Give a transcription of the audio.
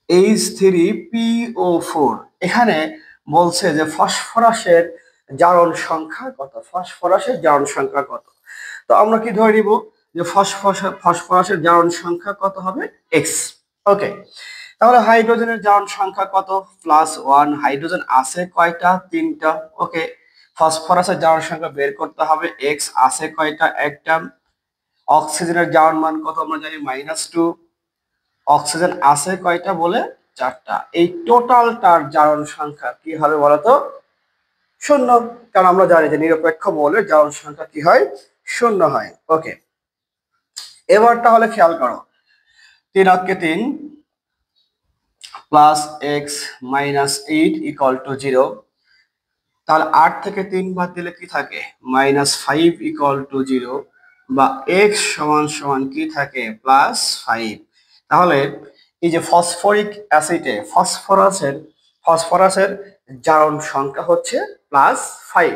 H3PO4। এখানে বলছে যে ফসফরাসের জারণ সংখ্যা কত, ফসফরাসের জারণ সংখ্যা কত। তো আমরা কি ধরে নিব যে ফসফরাসের জারণ সংখ্যা কত হবে, এক্স। ওকে, তাহলে হাইড্রোজেনের জারণ সংখ্যা কত, +1। হাইড্রোজেন আছে কয়টা, 3টা। ওকে, ফসফরাসের জারণ সংখ্যা বের করতে হবে, এক্স আছে কয়টা, একটা। অক্সিজেনের জারণ মান কত আমরা জানি, -2। অক্সিজেন আছে কয়টা বলে, 4টা। এই টোটালটার জারণ সংখ্যা কি হবে বলতো, 0। কারণ আমরা জানি যে নিরপেক্ষ মৌলের জারণ সংখ্যা কি হয়, 0 হয়। ওকে, এবার তাহলে খেয়াল করো, 3 + x - 8 = 0। তাহলে 8 থেকে 3 বাদ দিলে কি থাকে, -5 = 0, বা x = কি থাকে, +5। তাহলে এই যে ফসফরিক অ্যাসিডে ফসফরাসের জারণ সংখ্যা হচ্ছে +5।